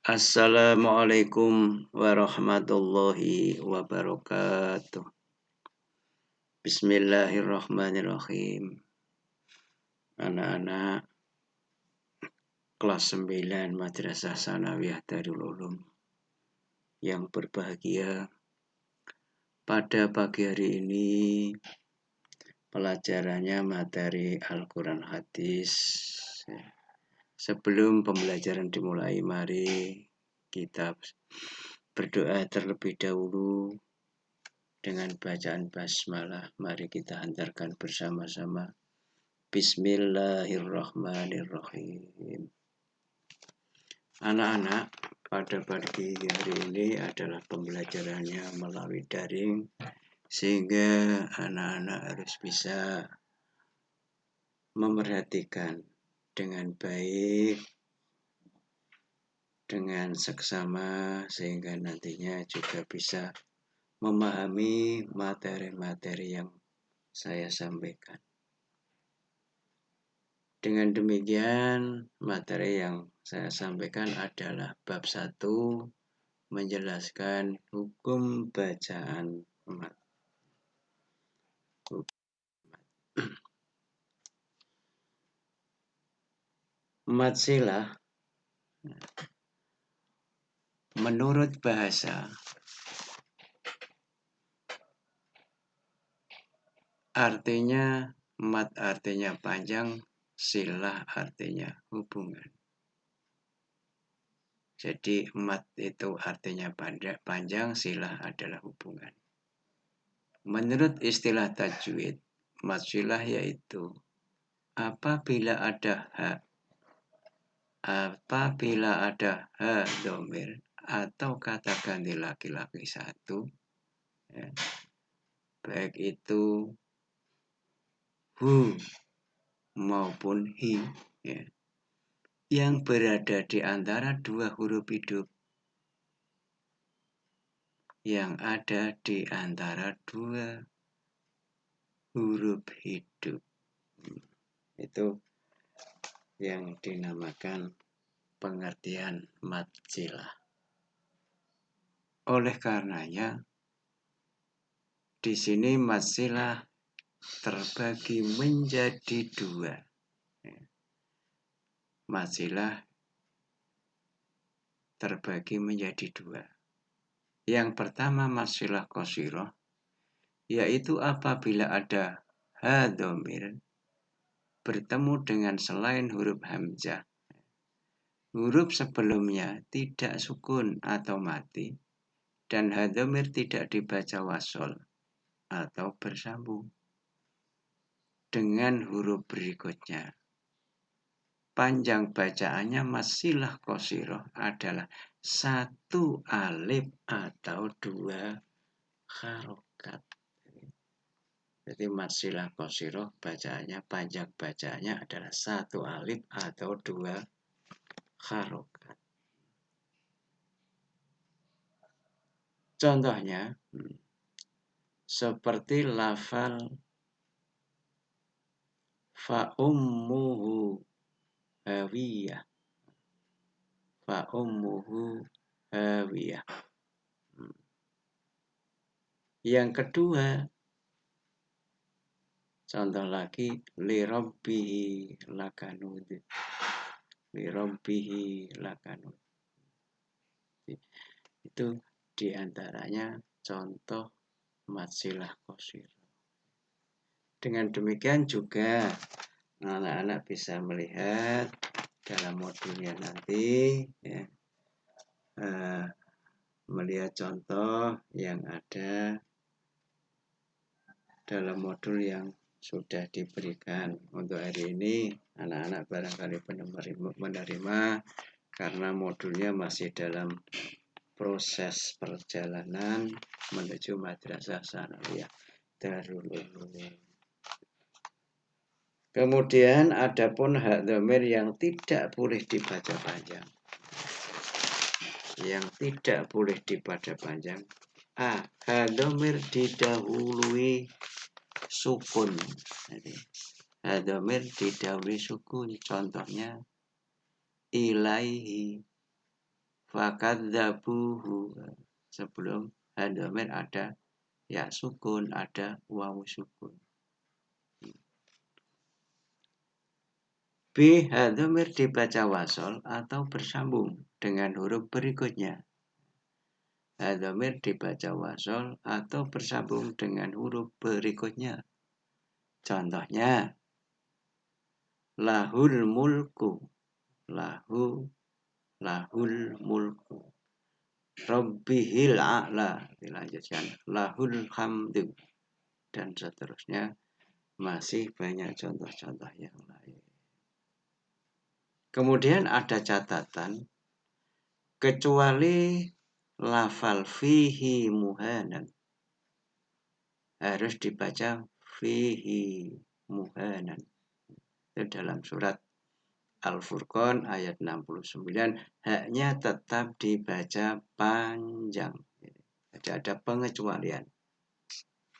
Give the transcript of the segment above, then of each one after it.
Assalamualaikum warahmatullahi wabarakatuh. Bismillahirrahmanirrahim. Anak-anak kelas 9 Madrasah Tsanawiyah Darul Ulum yang berbahagia, pada pagi hari ini pelajarannya materi Al-Quran Hadis. Sebelum pembelajaran dimulai, mari kita berdoa terlebih dahulu dengan bacaan basmalah. Mari kita hantarkan bersama-sama. Bismillahirrahmanirrahim. Anak-anak, pada pagi hari ini adalah pembelajarannya melalui daring, sehingga anak-anak harus bisa memerhatikan dengan baik, dengan seksama, sehingga nantinya juga bisa memahami materi-materi yang saya sampaikan. Dengan demikian, materi yang saya sampaikan adalah bab 1, menjelaskan hukum bacaan mat. Mat silah menurut bahasa artinya mat artinya panjang, silah artinya hubungan. Jadi mat itu artinya panjang, silah adalah hubungan. Menurut istilah tajwid, mat silah yaitu apabila ada dhamir atau kata ganti laki-laki satu, ya, baik itu hu maupun hi, ya, yang berada di antara dua huruf hidup, yang ada di antara dua huruf hidup, itu yang dinamakan pengertian mat silah. Oleh karenanya, di sini mat silah terbagi menjadi dua. Mat silah terbagi menjadi dua. Yang pertama mat silah qasirah, yaitu apabila ada ha dhamir bertemu dengan selain huruf hamzah. Huruf sebelumnya tidak sukun atau mati, dan ha dhamir tidak dibaca wasol atau bersambung dengan huruf berikutnya. Panjang bacaannya mat silah qasirah adalah 1 alif atau 2 harokat. Jadi mat silah qasirah bacaannya, panjang bacaannya adalah 1 alif atau 2 harokat. Contohnya seperti lafal fa ummuhu hawiyah. Fa ummuhu hawiyah. Yang kedua, contoh lagi li rabbihi lakanud. Li rabbihi lakanud. Itu diantaranya contoh mat silah qasirah. Dengan demikian juga anak-anak bisa melihat dalam modulnya nanti, ya, melihat contoh yang ada dalam modul yang sudah diberikan. Untuk hari ini anak-anak barangkali menerima karena modulnya masih dalam proses perjalanan menuju Madrasah Tsanawiyah Darul Ulum. Kemudian adapun ha dhamir yang tidak boleh dibaca panjang. Yang tidak boleh dibaca panjang, ha dhamir didahului sukun. Jadi ha dhamir didahului sukun. Contohnya ilaihi, fakadzabuhu. Sebelum dhamir ada ya sukun, ada wawu sukun. B. Dhamir dibaca wasol atau bersambung dengan huruf berikutnya. Dhamir dibaca wasol atau bersambung dengan huruf berikutnya. Contohnya, lahul mulku, lahul mulku. Rabbihil a'la, dilanjutkan, lahul hamdu, dan seterusnya. Masih banyak contoh-contoh yang lain. Kemudian ada catatan, kecuali lafal fihi muhanan, harus dibaca fihi muhanan. Itu dalam surat Al-Furqan ayat 69, haknya tetap dibaca panjang. Jadi ada pengecualian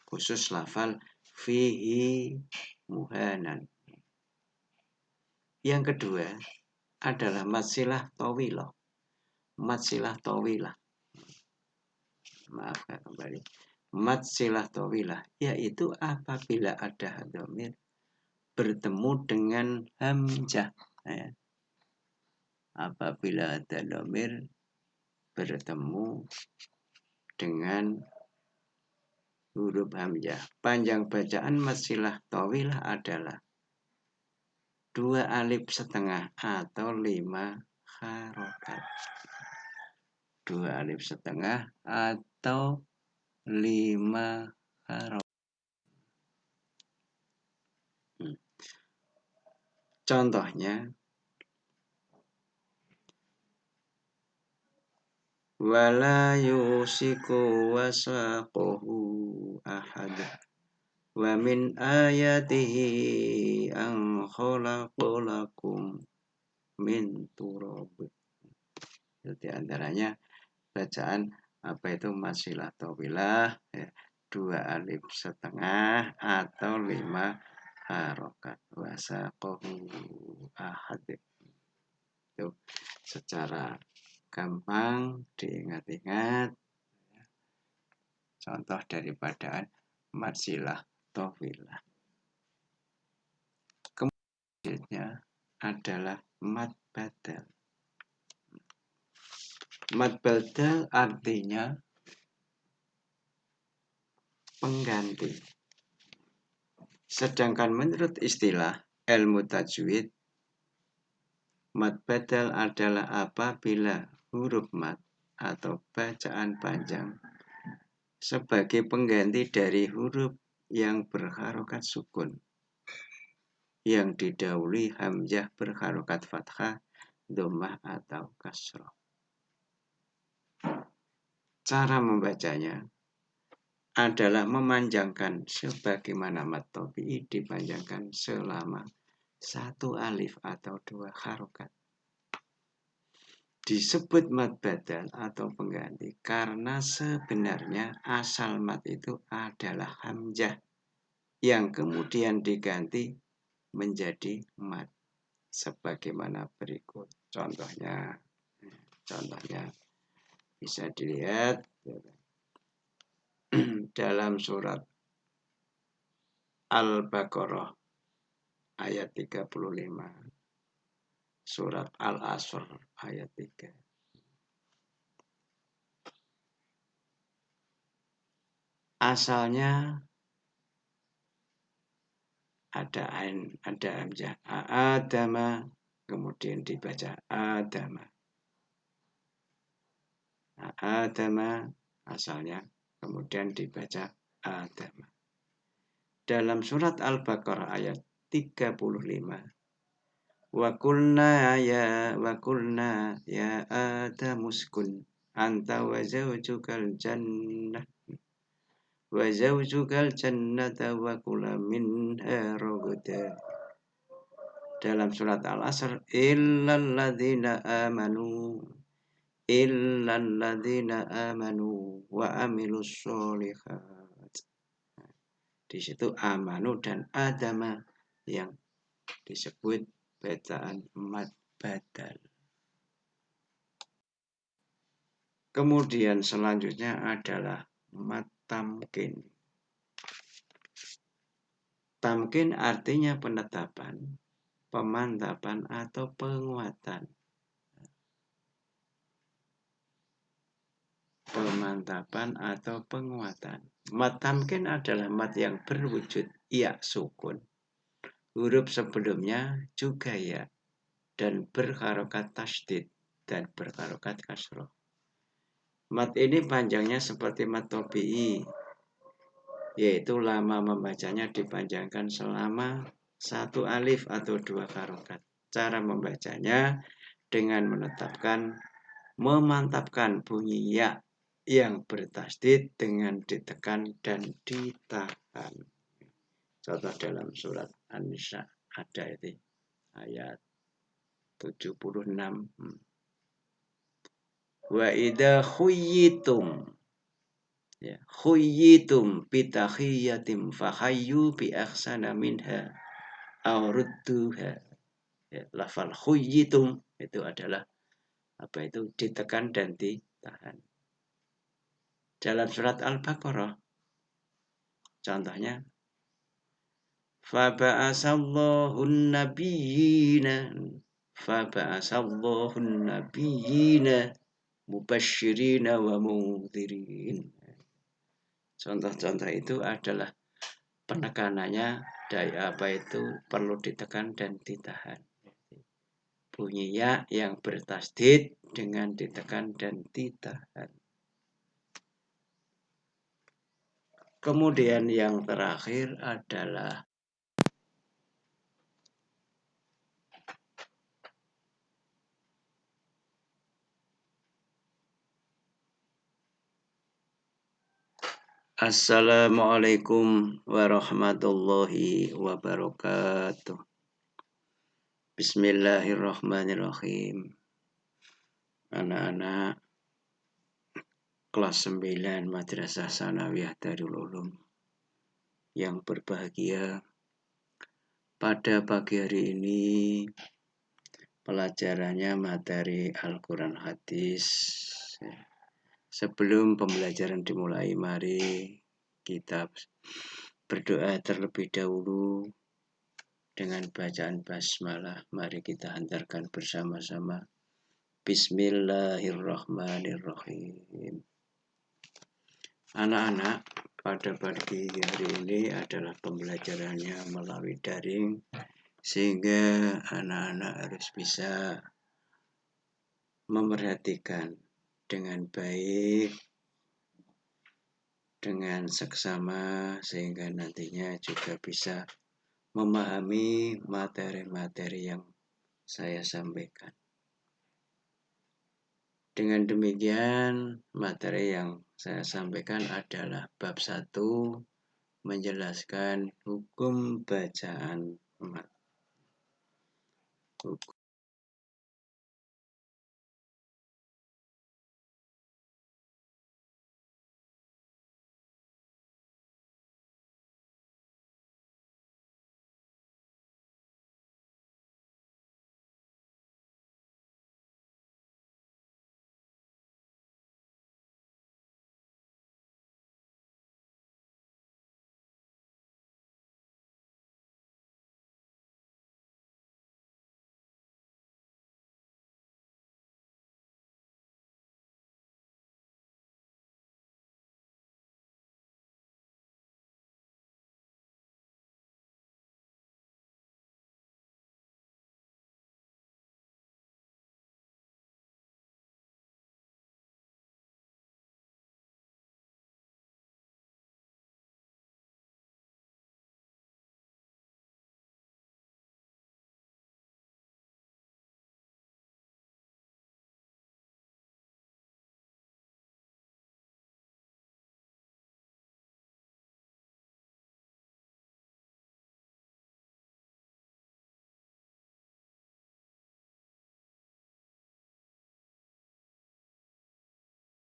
khusus lafal fihi muhanan. Yang kedua adalah matsilah tawilah. Matsilah tawilah. Maafkan kembali. Matsilah tawilah, yaitu apabila ada dhamir bertemu dengan hamzah. Ya. Apabila ada dhamir bertemu dengan huruf hamzah. Panjang bacaan matsilah tawilah adalah 2 alif setengah atau 5 harokat. 2 alif setengah atau 5 harokat. Contohnya, wala yusiku wasaqahu ahad wa min ayatihi an khalaqalakum min turab. Itu diantaranya bacaan apa itu matsilah tawilah, 2 alif setengah atau 5 harokat. Wasaqahu ahad. Itu secara gampang diingat-ingat contoh daripada matsilah tawilah. Kemudian adalah mad badal. Mad badal artinya pengganti. Sedangkan menurut istilah ilmu tajwid, mad badal adalah apabila huruf mad atau bacaan panjang sebagai pengganti dari huruf yang berharokat sukun yang didahului hamzah berharokat fathah, dhammah atau kasrah. Cara membacanya adalah memanjangkan sebagaimana mad tabi'i dipanjangkan selama 1 alif atau 2 harokat. Disebut mad badal atau pengganti karena sebenarnya asal mad itu adalah hamzah yang kemudian diganti menjadi mad sebagaimana berikut. Contohnya bisa dilihat dalam surat Al-Baqarah ayat 35, surat Al-Asr ayat 3. Asalnya ada ain, ada hamzah adama, kemudian dibaca adama. Adama asalnya, kemudian dibaca adama. Dalam surat Al-Baqarah ayat 35, wa qulna ya adamuskun anta wa zawjukal jannah wa zawjukal jannata wa kula minha ragada. Dalam surat Al-Asr, illal ladzina amanu wa amilus sholihat. Di situ amanu dan adama yang disebut bacaan mad badal. Kemudian selanjutnya adalah mat tamkin. Tamkin artinya penetapan, pemantapan atau penguatan. Pemantapan atau penguatan. Mat tamkin adalah mat yang berwujud ya sukun. Huruf sebelumnya juga ya dan berharokat tasdid dan berharokat kasroh. Mat ini panjangnya seperti mat tobi'i, yaitu lama membacanya dipanjangkan selama 1 alif atau 2 harokat. Cara membacanya dengan memantapkan bunyi ya yang bertasdid dengan ditekan dan ditahan. Contoh dalam surat An-Nisa ada itu ayat 76. Wa idza khuyyitum, ya, khuyyitum bitahiyyatin fahayyu bi ahsana minha aw rudduha. Ya, lafal khuyyitum itu adalah ditekan dan ditahan. Dalam surat Al-Baqarah contohnya faba'asallahu nabiyyina mubasyirina wa mundhirin. Contoh-contoh itu adalah penekanannya perlu ditekan dan ditahan. Bunyi ya yang bertasdid dengan ditekan dan ditahan. Kemudian yang terakhir adalah Assalamualaikum warahmatullahi wabarakatuh. Bismillahirrahmanirrahim. Anak-anak kelas 9 Madrasah Sanawiyah Darul Ulum yang berbahagia, pada pagi hari ini pelajarannya materi Al-Quran Hadis. Sebelum pembelajaran dimulai, mari kita berdoa terlebih dahulu dengan bacaan basmalah. Mari kita hantarkan bersama-sama. Bismillahirrahmanirrahim. Anak-anak, pada pagi hari ini adalah pembelajarannya melalui daring, sehingga anak-anak harus bisa memerhatikan dengan baik, dengan seksama, sehingga nantinya juga bisa memahami materi-materi yang saya sampaikan. Dengan demikian, materi yang saya sampaikan adalah bab 1, menjelaskan hukum bacaan mat.